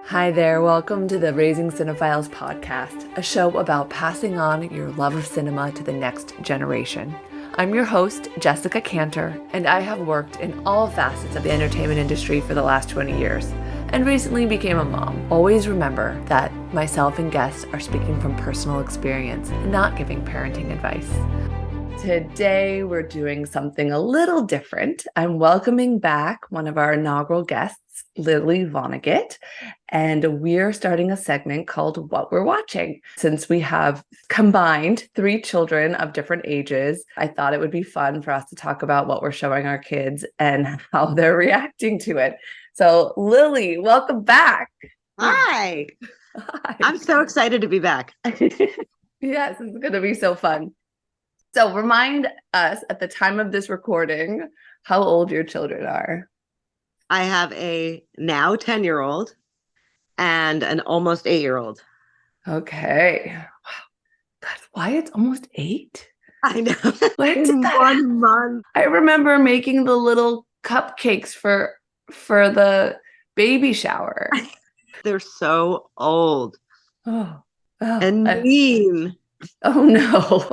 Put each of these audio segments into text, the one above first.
Hi there, welcome to the Raising Cinephiles podcast, a show about passing on your love of cinema to the next generation. I'm your host, Jessica Kantor, and I have worked in all facets of the entertainment industry for the last 20 years, and recently became a mom. Always remember that myself and guests are speaking from personal experience and not giving parenting advice. Today, we're doing something a little different. I'm welcoming back one of our inaugural guests, Lily Vonnegut, and we're starting a segment called What We're Watching. Since we have combined 3 children of different ages, I thought it would be fun for us to talk about what we're showing our kids and how they're reacting to it. So, Lily, welcome back. Hi. Hi. I'm so excited to be back. Yes, it's going to be so fun. So remind us at the time of this recording how old your children are. I have a now 10-year-old and an almost 8-year-old. Okay. Wow. That's why it's almost 8. I know. When did that 1 month. I remember making the little cupcakes for the baby shower. They're so old and And mean. oh no.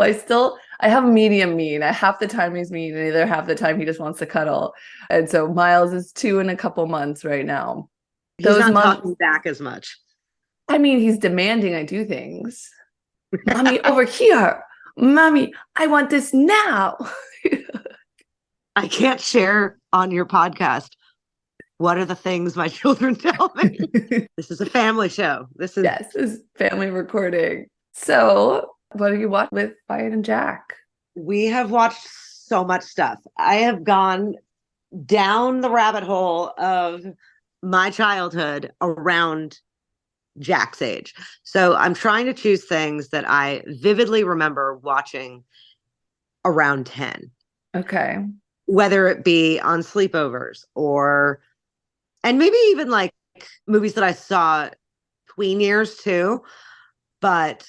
I have medium mean. Half the time he's mean, and the other half the time he just wants to cuddle. And so Miles is 2 and a couple months right now. He's not talking back as much. I mean, he's demanding I do things. Mommy, over here. Mommy, I want this now. I can't share on your podcast. What are the things my children tell me? This is a family show. This is family recording. So, what do you watch with Wyatt and Jack? We have watched so much stuff. I have gone down the rabbit hole of my childhood around Jack's age. So I'm trying to choose things that I vividly remember watching around 10. Okay. Whether it be on sleepovers and maybe even like movies that I saw tween years too. But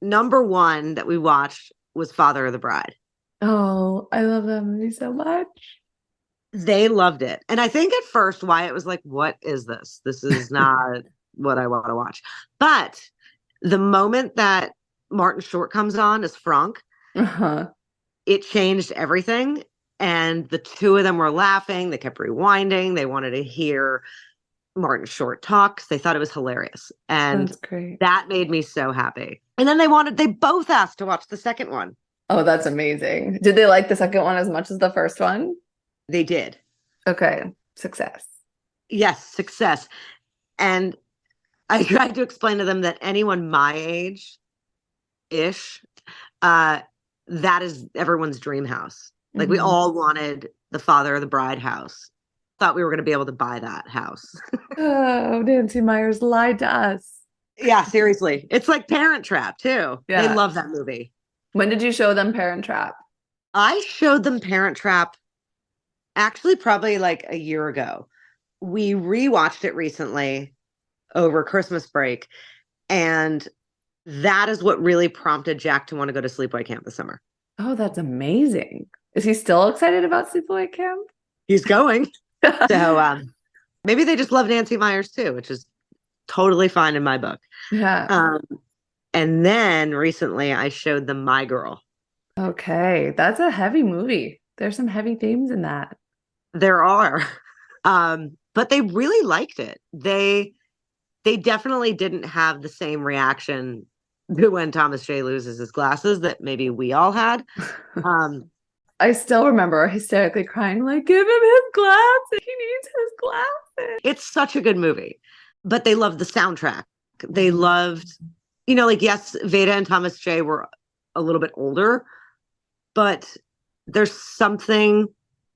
number 1 that we watched was Father of the Bride. Oh, I love that movie so much. They loved it. And I think at first Wyatt was like, what is this? This is not what I want to watch. But the moment that Martin Short comes on as Frank, it changed everything. And the 2 of them were laughing. They kept rewinding. They wanted to hear Martin Short talks. They thought it was hilarious. And that's great. That made me so happy. And then they both asked to watch the second one. Oh, that's amazing. Did they like the second one as much as the first one? They did. Okay. Success. Yes, success. And I tried to explain to them that anyone my age-ish, that is everyone's dream house. Like we all wanted the Father of the Bride house. Thought we were going to be able to buy that house. Oh, Nancy Meyers lied to us. Yeah, seriously. It's like Parent Trap too. Yeah. They love that movie. When did you show them Parent Trap? I showed them Parent Trap actually probably like a year ago. We rewatched it recently over Christmas break. And that is what really prompted Jack to want to go to sleepaway camp this summer. Oh, that's amazing. Is he still excited about sleepaway camp? He's going. So maybe they just love Nancy Meyers too, which is totally fine in my book. Yeah. And then recently I showed them My Girl. Okay. That's a heavy movie. There's some heavy themes in that. There are. But they really liked it. They definitely didn't have the same reaction to when Thomas J loses his glasses that maybe we all had. I still remember hysterically crying, like, give him his glasses. He needs his glasses. It's such a good movie. But they loved the soundtrack. They loved, like, yes, Veda and Thomas J were a little bit older, but there's something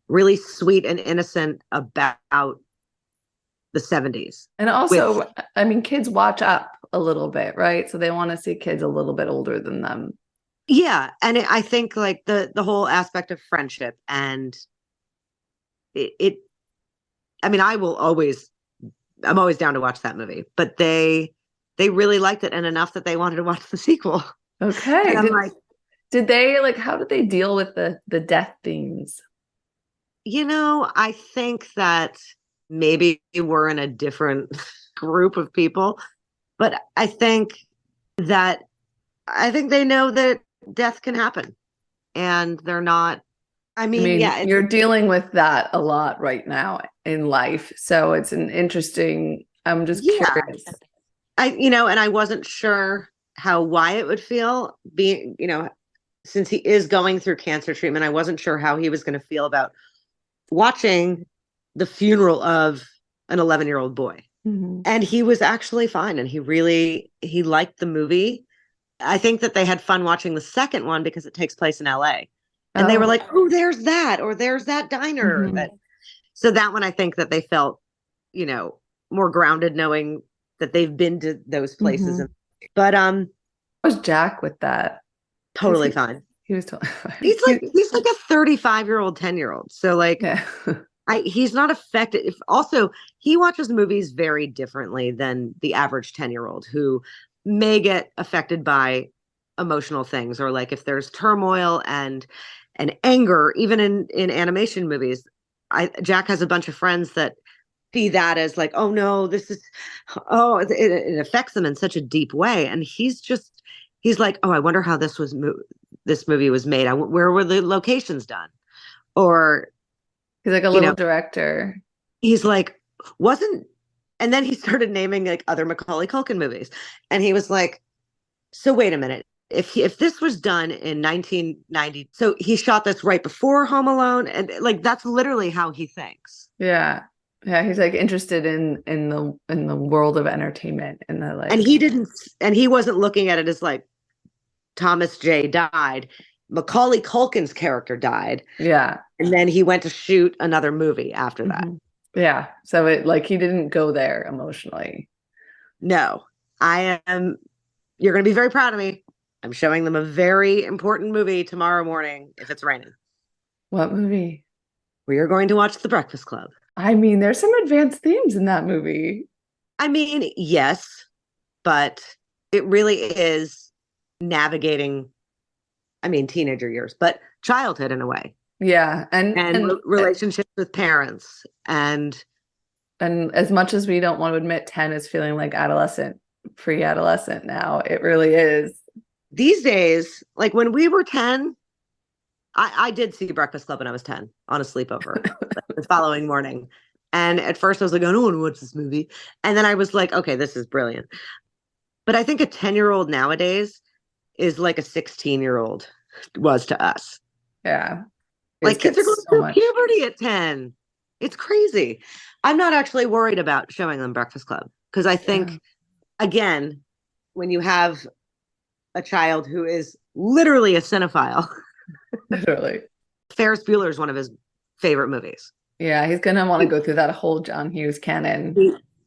really sweet and innocent about the 70s. And also, kids watch up a little bit, right? So they want to see kids a little bit older than them. Yeah. And I think like the whole aspect of friendship and I'm always down to watch that movie, but they really liked it and enough that they wanted to watch the sequel. Okay. Did they how did they deal with the death themes? I think that maybe we're in a different group of people. But I think they know that death can happen, and they're not. I I mean, mean, yeah, you're dealing with that a lot right now in life. So it's an interesting, I'm just yeah. curious. And I wasn't sure how Wyatt would feel being, since he is going through cancer treatment. I wasn't sure how he was going to feel about watching the funeral of an 11-year-old boy. Mm-hmm. And he was actually fine, and he liked the movie. I think that they had fun watching the second one because it takes place in LA. And they were like, "Oh, there's that, or there's that diner." Mm-hmm. So that one, I think that they felt, more grounded knowing that they've been to those places. Mm-hmm. But Was Jack with that? totally fine. He was totally fine. He's like a 35-year-old, 10-year-old. So like Yeah. he's not affected. Also, he watches movies very differently than the average 10-year-old who may get affected by emotional things, or like if there's turmoil and anger, even in animation movies. Jack has a bunch of friends that see that as like, oh no, it affects them in such a deep way. And he's like, oh, I wonder how this movie was made. Where were the locations done? Or He's like a little director. He's like, wasn't, and then he started naming like other Macaulay Culkin movies. And he was like, so wait a minute. If this was done in 1990, so he shot this right before Home Alone, and like that's literally how he thinks. Yeah. Yeah, he's like interested in the world of entertainment and the like. And he wasn't looking at it as like Thomas J died. Macaulay Culkin's character died. Yeah. And then he went to shoot another movie after that. Yeah. So it like he didn't go there emotionally. No. You're going to be very proud of me. I'm showing them a very important movie tomorrow morning if it's raining. What movie? We are going to watch The Breakfast Club. I mean, there's some advanced themes in that movie. I mean, yes, but it really is navigating, teenager years, but childhood in a way. Yeah. And relationships with parents. And as much as we don't want to admit 10 is feeling like pre-adolescent now, it really is. These days, like when we were 10, I did see Breakfast Club when I was 10 on a sleepover the following morning. And at first I was like, I don't want to watch this movie. And then I was like, okay, this is brilliant. But I think a 10-year-old nowadays is like a 16-year-old was to us. Yeah. Like kids are going through puberty at 10. It's crazy. I'm not actually worried about showing them Breakfast Club because I think, again, when you have a child who is literally a cinephile. Literally. Ferris Bueller is one of his favorite movies. Yeah, he's going to want to go through that whole John Hughes canon.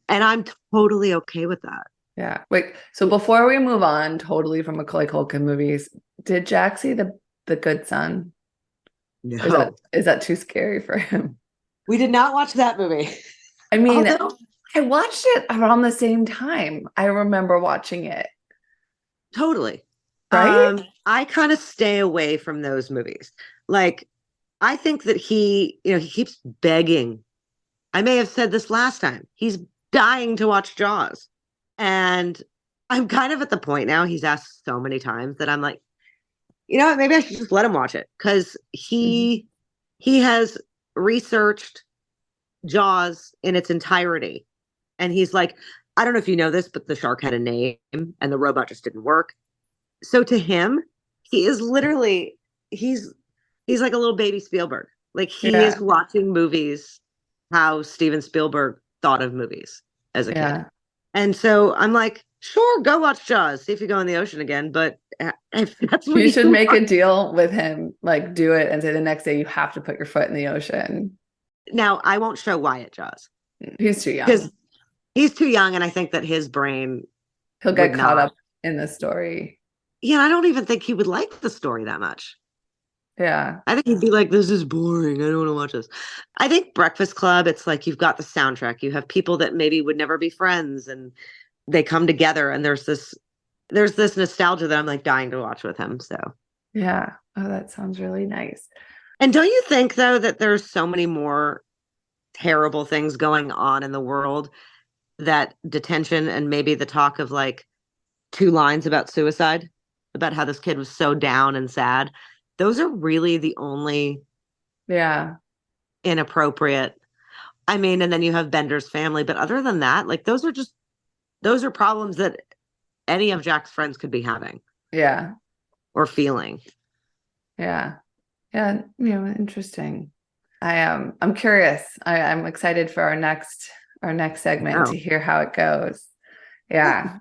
And I'm totally okay with that. Yeah. Wait, so before we move on totally from Macaulay Culkin movies, did Jack see the Good Son? No. Is that too scary for him? We did not watch that movie. I mean, I watched it around the same time. I remember watching it. Totally. Right? I kind of stay away from those movies. Like, I think that he keeps begging. I may have said this last time. He's dying to watch Jaws. And I'm kind of at the point now, he's asked so many times that I'm like, you know what, maybe I should just let him watch it. Because he has researched Jaws in its entirety. And he's like, I don't know if you know this, but the shark had a name and the robot just didn't work. So to him, he is literally, he's like a little baby Spielberg. Like he is watching movies how Steven Spielberg thought of movies as a kid. And so I'm like, sure, go watch Jaws. See if you go in the ocean again. But if that's what you should make a deal with him, like do it and say the next day you have to put your foot in the ocean. Now, I won't show Wyatt Jaws. He's too young. Because he's too young, and I think that his brain... He'll get caught up in the story. Yeah, I don't even think he would like the story that much. Yeah. I think he'd be like, this is boring. I don't want to watch this. I think Breakfast Club, it's like you've got the soundtrack. You have people that maybe would never be friends, and they come together, and there's this nostalgia that I'm like dying to watch with him. So yeah. Oh, that sounds really nice. And don't you think, though, that there's so many more terrible things going on in the world that detention and maybe the talk of like 2 lines about suicide, about how this kid was so down and sad. Those are really the only Yeah. inappropriate. I mean, and then you have Bender's family, but other than that, like those are problems that any of Jack's friends could be having Yeah. or feeling. Yeah. Yeah. Interesting. I'm curious. I'm excited for our next segment to hear how it goes. Yeah.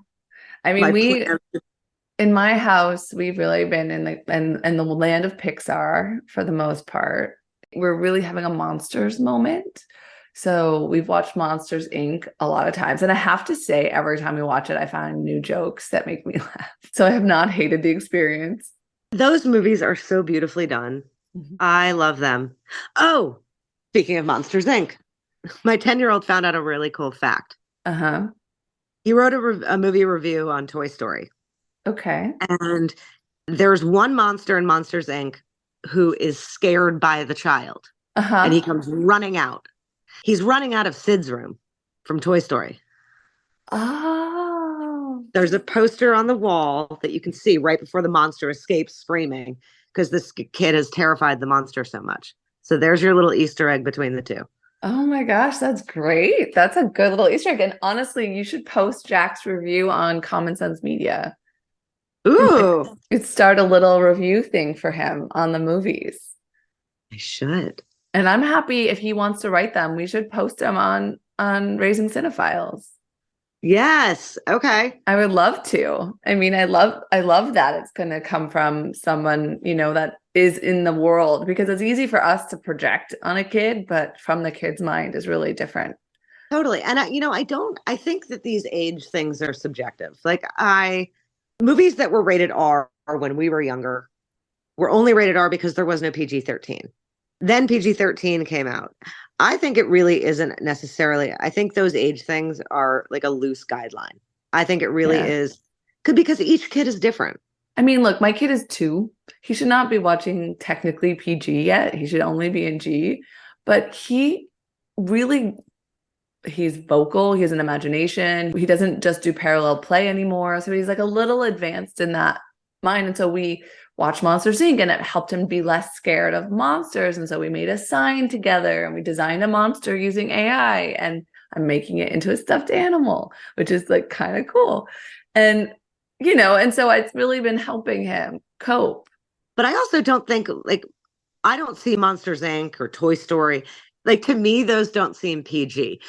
I mean, in my house, we've really been in the land of Pixar for the most part. We're really having a monsters moment. So we've watched Monsters Inc. a lot of times. And I have to say, every time we watch it, I find new jokes that make me laugh. So I have not hated the experience. Those movies are so beautifully done. Mhm. I love them. Oh, speaking of Monsters Inc., my 10-year-old found out a really cool fact. Uh-huh. He wrote a movie review on Toy Story. Okay. And there's one monster in Monsters Inc. who is scared by the child. Uh-huh. And he comes running out. He's running out of Sid's room from Toy Story. Oh. There's a poster on the wall that you can see right before the monster escapes screaming because this kid has terrified the monster so much. So there's your little Easter egg between the two. Oh my gosh, that's great. That's a good little Easter egg. And honestly, you should post Jack's review on Common Sense Media. Ooh. You'd start a little review thing for him on the movies. I should. And I'm happy if he wants to write them. We should post them on Raising Cinephiles. Yes. Okay. I would love to. I mean, I love that it's going to come from someone, that is in the world, because it's easy for us to project on a kid, but from the kid's mind is really different. Totally. And I think that these age things are subjective. Like movies that were rated R when we were younger were only rated R because there was no PG-13. Then PG-13 came out. I think it really isn't necessarily. I think those age things are like a loose guideline. I think it really is because each kid is different. I mean, look, my kid is 2. He should not be watching technically PG yet. He should only be in G. But he's vocal. He has an imagination. He doesn't just do parallel play anymore. So he's like a little advanced in that mind. And so we watched Monsters Inc. and it helped him be less scared of monsters. And so we made a sign together and we designed a monster using AI, and I'm making it into a stuffed animal, which is like kind of cool. And, and so it's really been helping him cope. But I also don't think I don't see Monsters Inc. or Toy Story. Like, to me, those don't seem PG.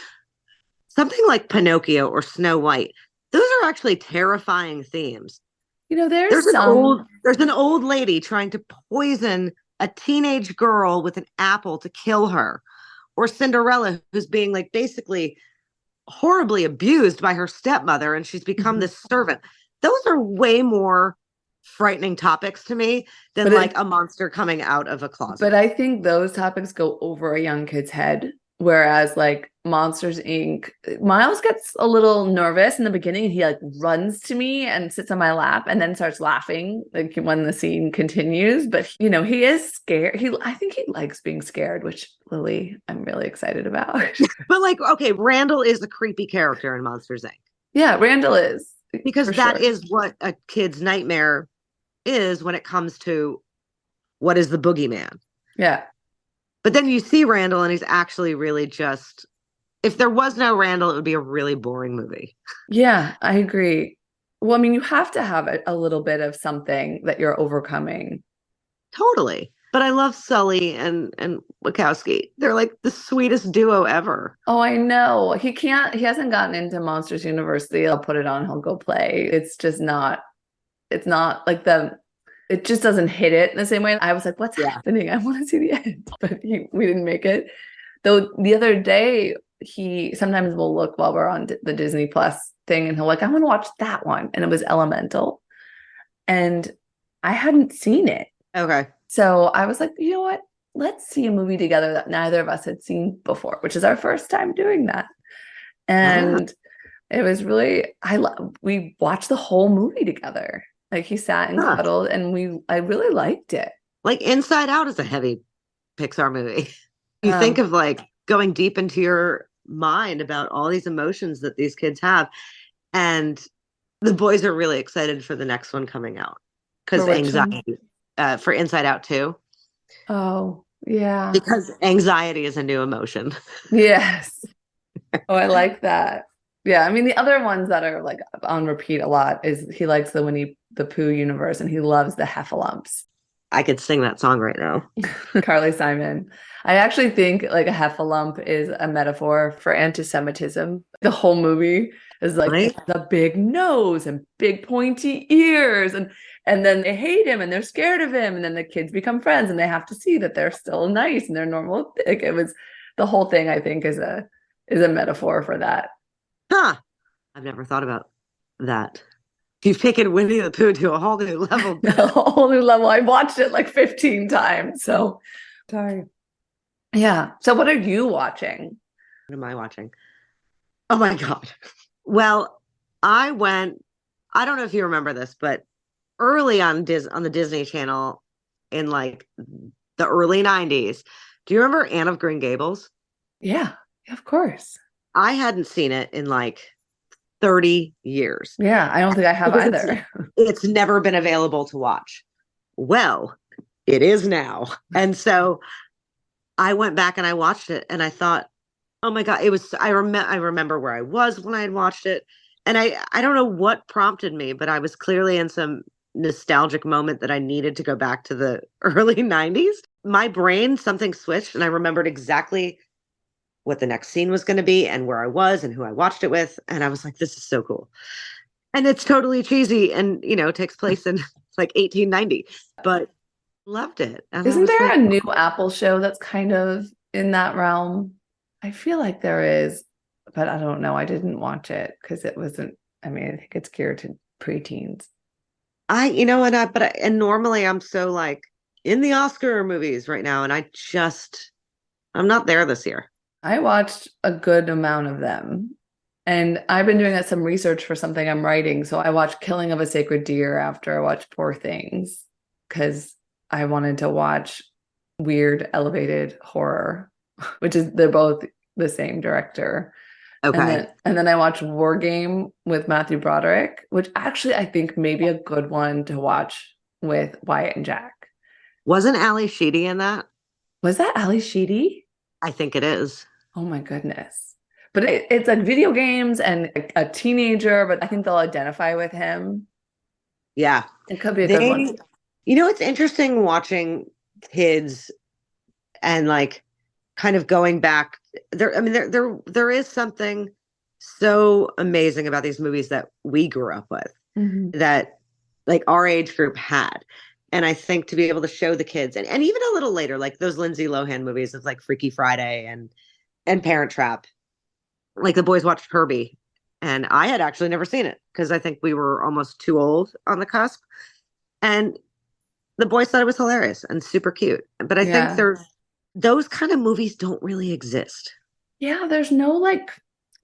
Something like Pinocchio or Snow White, those are actually terrifying themes. There's an old lady trying to poison a teenage girl with an apple to kill her, or Cinderella, who's being like basically horribly abused by her stepmother, and she's become this servant. Those are way more frightening topics to me than a monster coming out of a closet. But I think those topics go over a young kid's head. Whereas like Monsters Inc., Miles gets a little nervous in the beginning. He like runs to me and sits on my lap and then starts laughing like when the scene continues. But he is scared. I think he likes being scared, which Lily, I'm really excited about. But okay, Randall is a creepy character in Monsters Inc. Yeah, Randall is. Because that is what a kid's nightmare is when it comes to what is the boogeyman. Yeah. But then you see Randall and he's actually really just, if there was no Randall, it would be a really boring movie. Yeah, I agree. Well, I mean, you have to have a little bit of something that you're overcoming. Totally. But I love Sully and Wachowski. They're like the sweetest duo ever. Oh, I know. He hasn't gotten into Monsters University. I'll put it on, he'll go play. It's just not, it's not like it just doesn't hit it in the same way. I was like, what's happening? I want to see the end. But we didn't make it. Though the other day, he sometimes will look while we're on the Disney Plus thing and he'll like, I want to watch that one. And it was Elemental. And I hadn't seen it. Okay. So I was like, you know what? Let's see a movie together that neither of us had seen before, which is our first time doing that. And it was really, we watched the whole movie together. Like he sat and cuddled and I really liked it. Like Inside Out is a heavy Pixar movie. You think of like going deep into your mind about all these emotions that these kids have. And the boys are really excited for the next one coming out For because which one? anxiety, for Inside Out 2, Oh, yeah. because anxiety is a new emotion. Yes. Oh, I like that. Yeah, I mean the other ones that are like on repeat a lot is he likes the Winnie the Pooh universe and he loves the Heffalumps. I could sing that song right now. Carly Simon. I actually think like a heffalump is a metaphor for anti-Semitism. The whole movie is like Right? the big nose and big pointy ears and then they hate him and they're scared of him and then the kids become friends and they have to see that they're still nice and they're normal. Like it was the whole thing I think is a metaphor for that. Huh. I've never thought about that. You've taken Winnie the Pooh to a whole new level. A whole new level. I watched it like 15 times. So sorry. Yeah. So what are you watching? What am I watching? Oh my God. Well, I don't know if you remember this, but early on on the Disney Channel in like the early 90s, do you remember Anne of Green Gables? Yeah, of course. I hadn't seen it in like 30 years. Yeah, I don't think I have Because either. it's never been available to watch. Well, it is now. And so I went back and I watched it and I thought, oh my God, I remember where I was when I had watched it. And I don't know what prompted me, but I was clearly in some nostalgic moment that I needed to go back to the early 90s. My brain, something switched and I remembered exactly what the next scene was going to be and where I was and who I watched it with. And I was like, this is so cool. And it's totally cheesy and, takes place in like 1890, but loved it. And I Isn't was there like, a new Apple show that's kind of in that realm? I feel like there is, but I don't know. I didn't watch it because it wasn't, I mean, I think it's geared to preteens. and normally I'm so like in the Oscar movies right now. And I'm not there this year. I watched a good amount of them. And I've been doing some research for something I'm writing. So I watched Killing of a Sacred Deer after I watched Poor Things because I wanted to watch weird elevated horror, which is they're both the same director. Okay. And then I watched War Game with Matthew Broderick, which actually I think may be a good one to watch with Wyatt and Jack. Wasn't Ali Sheedy in that? Was that Ali Sheedy? I think it is. Oh my goodness. But it's like video games and a teenager, but I think they'll identify with him. Yeah. It could be a good one. It's interesting watching kids and like kind of going back there. I mean, there is something so amazing about these movies that we grew up with that like our age group had. And I think to be able to show the kids and even a little later, like those Lindsay Lohan movies of like Freaky Friday and Parent Trap, like the boys watched Herbie and I had actually never seen it because I think we were almost too old on the cusp. And the boys thought it was hilarious and super cute. But I think those kind of movies don't really exist. Yeah, there's no like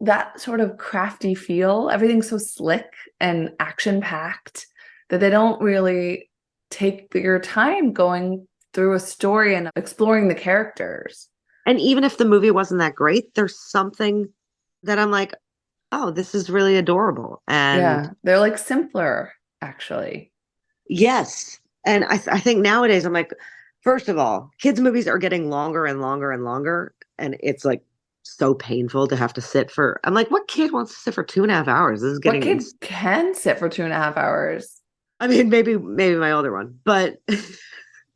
that sort of crafty feel. Everything's so slick and action packed that they don't really take your time going through a story and exploring the characters. And even if the movie wasn't that great, there's something that I'm like, oh, this is really adorable. And yeah, they're like simpler, actually. Yes. And I think nowadays I'm like, first of all, kids' movies are getting longer and longer and longer. And it's like so painful to have to sit for. I'm like, what kid wants to sit for 2.5 hours? This is getting. What kid can sit for 2.5 hours? I mean, maybe my older one, but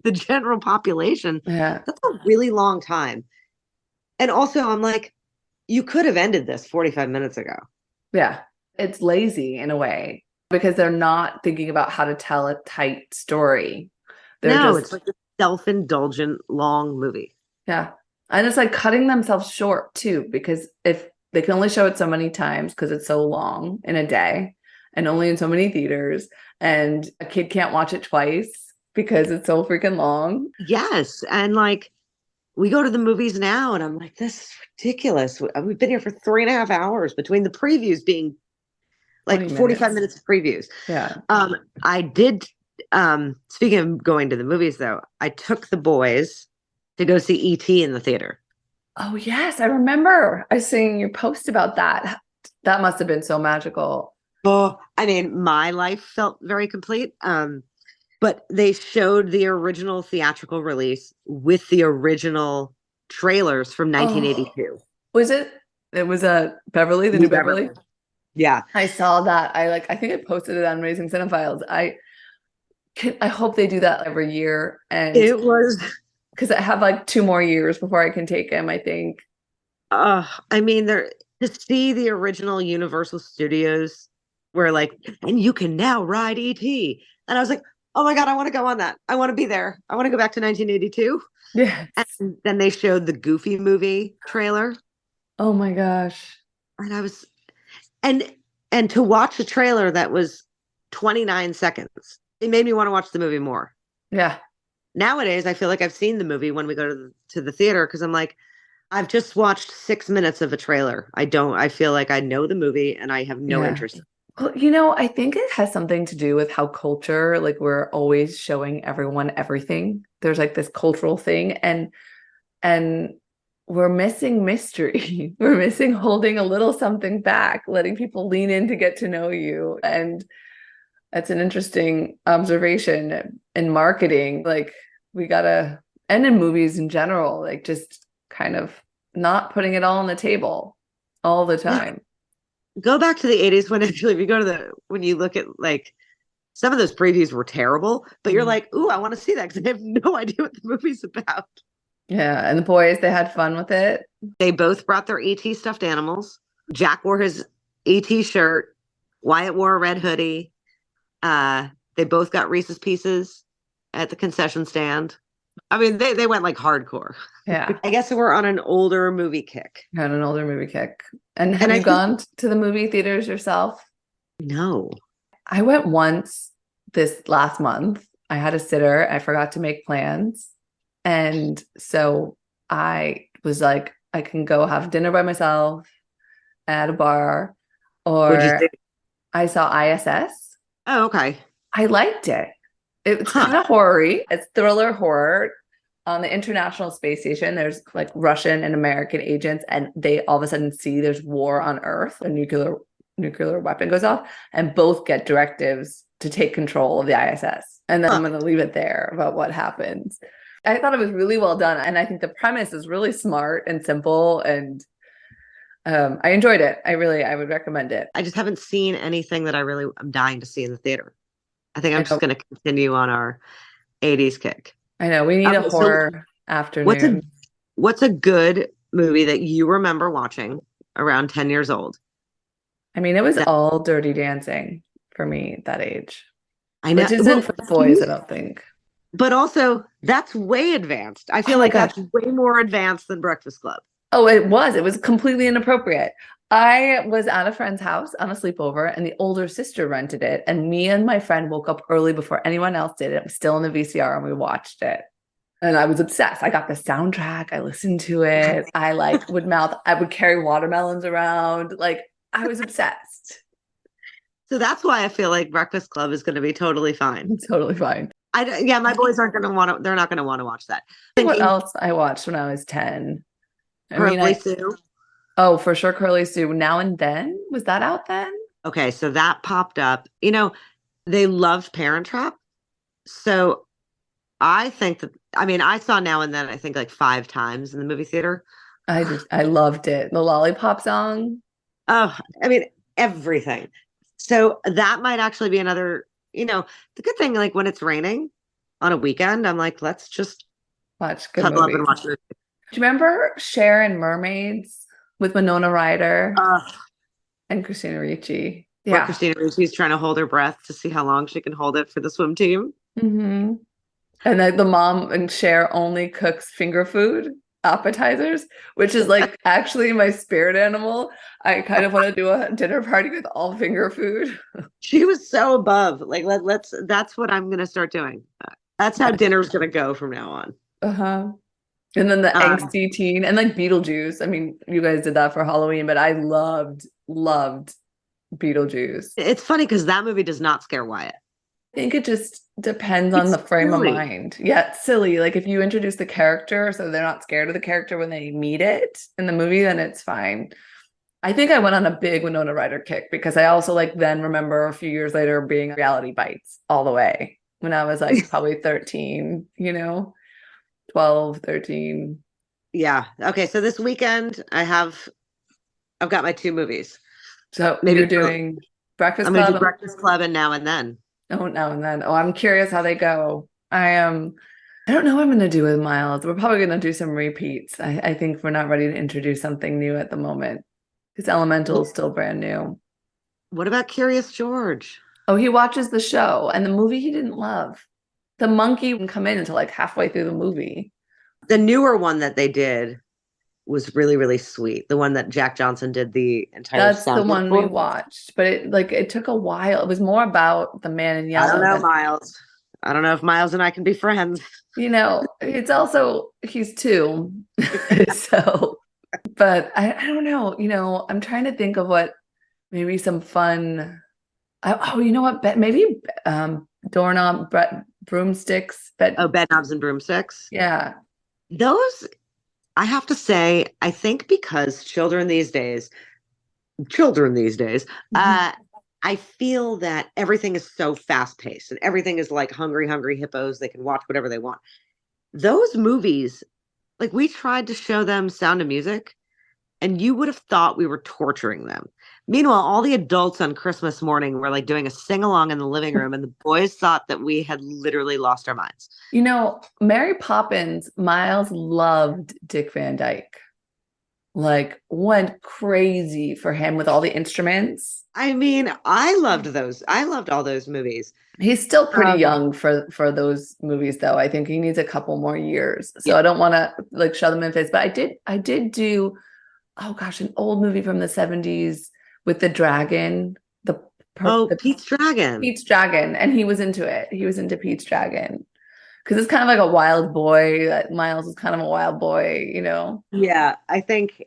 the general population, Yeah, that's a really long time. And also, I'm like, you could have ended this 45 minutes ago. yeah, it's lazy in a way because they're not thinking about how to tell a tight story. It's like a self-indulgent long movie. Yeah. And it's like cutting themselves short too, because if they can only show it so many times because it's so long in a day and only in so many theaters, and a kid can't watch it twice because it's so freaking long. Yes. And like we go to the movies now and I'm like, this is ridiculous. We've been here for 3.5 hours between the previews being like 45 minutes of previews. Yeah. I did, speaking of going to the movies though, I took the boys to go see E.T. in the theater. Oh, yes. I remember I seeing your post about that. That must have been so magical. Oh, I mean, my life felt very complete. But they showed the original theatrical release with the original trailers from Oh, 1982. was it? It was Beverly, the new New Beverly. Beverly. Yeah. I saw that. I think I posted it on Raising Cinephiles. I hope they do that every year, and It was, because I have like 2 more years before I can take him, I think. I mean, there to see the original Universal Studios where like, and you can now ride ET. And I was like, oh my God, I want to go on that. I want to be there. I want to go back to 1982. Yes. And then they showed the Goofy movie trailer. Oh my gosh. And I was, and, and to watch a trailer that was 29 seconds, it made me want to watch the movie more. Yeah. Nowadays, I feel like I've seen the movie when we go to the theater because I'm like, I've just watched 6 minutes of a trailer. I feel like I know the movie and I have no Yeah. interest. Well, I think it has something to do with how culture, like we're always showing everyone everything. There's like this cultural thing and we're missing mystery. We're missing holding a little something back, letting people lean in to get to know you. And that's an interesting observation in marketing. Like we gotta, and in movies in general, like just kind of not putting it all on the table all the Yeah. time. Go back to the 80s when actually if you go to when you look at like some of those previews were terrible, but you're Mhm. like, ooh, I want to see that because I have no idea what the movie's about. Yeah, and the boys, they had fun with it. They both brought their ET stuffed animals. Jack wore his ET shirt. Wyatt wore a red hoodie. Uh, they both got Reese's Pieces at the concession stand. I mean, they went like hardcore. Yeah, I guess we're on an older movie kick. had an older movie kick. And And have I you think, gone to the movie theaters yourself? no. I went once this last month. I had a sitter. I forgot to make plans. And so I was like, I can go have dinner by myself at a bar, What'd you or think? I saw ISS. Oh, okay. I liked it. It's Huh. kind of horror-y. It's thriller horror. On the International Space Station, there's like Russian and American agents, and they all of a sudden see there's war on Earth. A nuclear weapon goes off, and both get directives to take control of the ISS. And then Huh. I'm going to leave it there about what happens. I thought it was really well done, and I think the premise is really smart and simple, and I enjoyed it. I would recommend it. I just haven't seen anything that I really am dying to see in the theater. I think I I'm just know, going to continue on our 80s kick. I know. We need a Okay, so horror what's a afternoon. what's a good movie that you remember watching around 10 years old? I mean, it was That all Dirty Dancing for me at that age, I know. which isn't Well, for the boys, I don't think. but also that's way advanced. I Oh feel my like gosh. that's way more advanced than Breakfast Club. Oh, it was. It was completely inappropriate. I was at a friend's house on a sleepover, and the older sister rented it. And me and my friend woke up early before anyone else did. It was still in the VCR, and we watched it. And I was obsessed. I got the soundtrack. I listened to it. I would carry watermelons around. Like I was obsessed. So that's why I feel like Breakfast Club is going to be totally fine. Totally fine. Yeah, my boys aren't going to want to. They're not going to want to watch that. What Thinking else I watched when I was 10? I mean, Curly Sue. oh, for sure, Curly Sue. Now and Then. Was that out then? Okay, so that popped up. They loved Parent Trap. So I think that, I mean, I saw Now and Then, I think like 5 times in the movie theater. I loved it. The lollipop song. Oh, I mean, everything. So that might actually be another, the good thing, like when it's raining on a weekend, I'm like, let's just Watch good cuddle up and movies. watch it. Do you remember Cher and Mermaids with Winona Ryder Uh, and Christina Ricci? where Yeah. Christina Ricci's trying to hold her breath to see how long she can hold it for the swim team. Hmm. And then the mom and Cher only cooks finger food appetizers, which is like actually my spirit animal. I kind of want to do a dinner party with all finger food. She was so above. Like, that's what I'm going to start doing. That's how dinner's going to go from now on. Uh-huh. And then the Um, angsty teen and like Beetlejuice. I mean, you guys did that for Halloween, but I loved Beetlejuice. it's funny because that movie does not scare Wyatt. think it just depends on It's the frame of silly. mind. Yeah, it's silly. Like if you introduce the character so they're not scared of the character when they meet it in the movie, then it's fine. I think I went on a big Winona Ryder kick because I also like then remember a few years later being Reality Bites all the way when I was like probably 13, 12, 13. Yeah. Okay. So this weekend I've got my two movies. So Maybe you're doing Breakfast I'm gonna do Club? Breakfast Club and Now and Then. Oh, now and then. Oh, I'm curious how they go. I am. I don't know what I'm going to do with Miles. We're probably going to do some repeats. I think we're not ready to introduce something new at the moment because Elemental is still brand new. What about Curious George? Oh, he watches the show and the movie he didn't love. The monkey wouldn't come in until like halfway through the movie. The newer one that they did was really, really sweet. The one that Jack Johnson did the entire That's the soundtrack one we for. watched, but it took a while. It was more about the man in I don't yellow know, than, Miles. I don't know if Miles and I can be friends. it's also he's two. So, but I don't know, I'm trying to think of what maybe some fun. Oh, you know what? Maybe doorknob, broomsticks. Oh, Bedknobs and Broomsticks. Yeah. Those, I have to say, I think because children these days, I feel that everything is so fast paced and everything is like hungry, hungry hippos. They can watch whatever they want. Those movies, like we tried to show them Sound of Music, and you would have thought we were torturing them. Meanwhile, all the adults on Christmas morning were like doing a sing along in the living room, and the boys thought that we had literally lost our minds. Mary Poppins, Miles loved Dick Van Dyke. Like went crazy for him with all the instruments. I mean, I loved those. I loved all those movies. He's still pretty young for those movies, though. I think he needs a couple more years. So Yeah. I don't want to like shove them in face. But I did do, oh gosh, an old movie from the 70s with the dragon. Pete's Dragon. Pete's Dragon, and he was into it. He was into Pete's Dragon because it's kind of like a wild boy. Miles is kind of a wild boy. Yeah, I think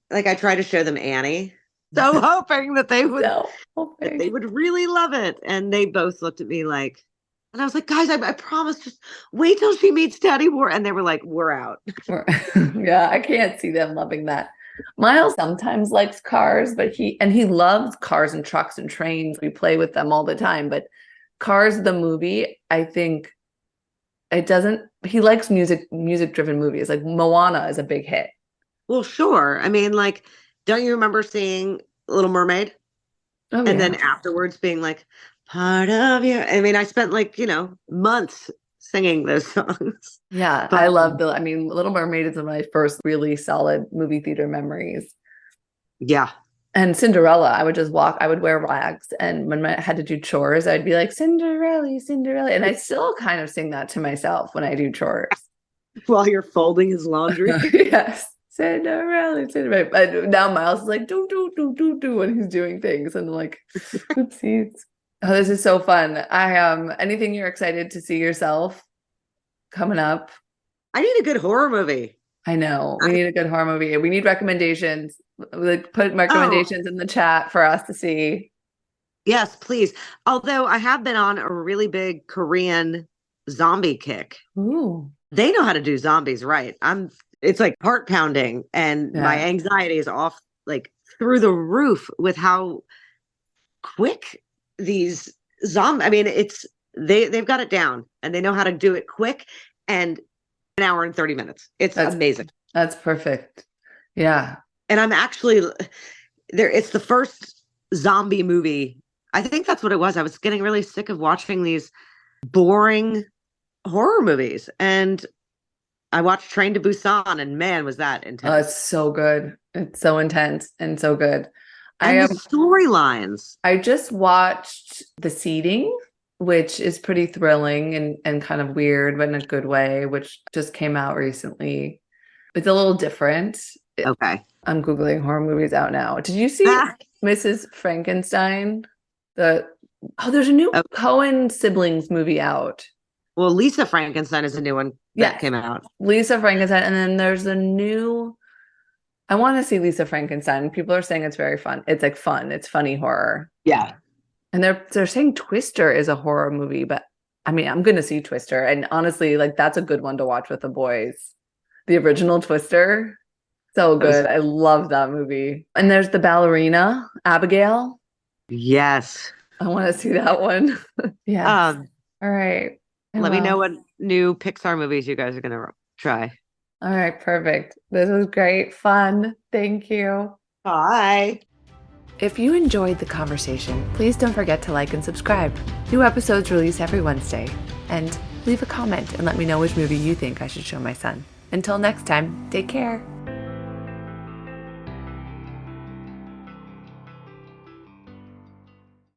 like I tried to show them Annie, so hoping that they would really love it, and they both looked at me like, and I was like, guys, I promise, just wait till she meets Daddy War, and they were like, we're out. Yeah, I can't see them loving that. Miles sometimes likes cars, but he loves cars and trucks and trains. We play with them all the time, but Cars the movie, I think he likes music driven movies. Like Moana is a big hit. Well, sure. I mean, like, don't you remember seeing Little Mermaid? Oh, and then afterwards being like, part of you. I mean, I spent like, months singing those songs. Yeah, But I love Little Mermaid is one of my first really solid movie theater memories. yeah. And Cinderella, I would wear rags, and when I had to do chores, I'd be like, Cinderella, Cinderella. And I still kind of sing that to myself when I do chores. While you're folding his laundry. Yes. Cinderella, Cinderella. But now Miles is like, do when he's doing things. And I'm like, oopsies. Oh, this is so fun. Anything you're excited to see yourself coming up? I need a good horror movie. I know. We need a good horror movie. We need recommendations. Like, put recommendations in the chat for us to see. Yes, please. Although I have been on a really big Korean zombie kick. Ooh. They know how to do zombies right. It's like heart pounding, and my anxiety is off like through the roof with how quick these zombies. I mean, they've got it down, and they know how to do it quick and an hour and 30 minutes. That's amazing. That's perfect. Yeah. And I'm actually there. It's the first zombie movie. I think that's what it was. I was getting really sick of watching these boring horror movies, and I watched Train to Busan, and man, was that intense. Oh, it's so good. It's so intense and so good. And the storylines. I just watched The Seeding, which is pretty thrilling and kind of weird, but in a good way, which just came out recently. It's a little different. Okay. I'm Googling horror movies out now. Did you see Mrs. Frankenstein? There's a new Coen siblings movie out. Well, Lisa Frankenstein is a new one that came out. Lisa Frankenstein. And then there's I want to see Lisa Frankenstein. People are saying it's very fun. It's like fun. It's funny horror. Yeah. And they're saying Twister is a horror movie, but I mean, I'm going to see Twister. And honestly, like that's a good one to watch with the boys. The original Twister. So good. I love that movie. And there's the ballerina, Abigail. Yes. I want to see that one. Yes. All right. Let me know what new Pixar movies you guys are going to try. All right. Perfect. This was great. Fun. Thank you. Bye. If you enjoyed the conversation, please don't forget to like and subscribe. New episodes release every Wednesday. And leave a comment and let me know which movie you think I should show my son. Until next time, take care.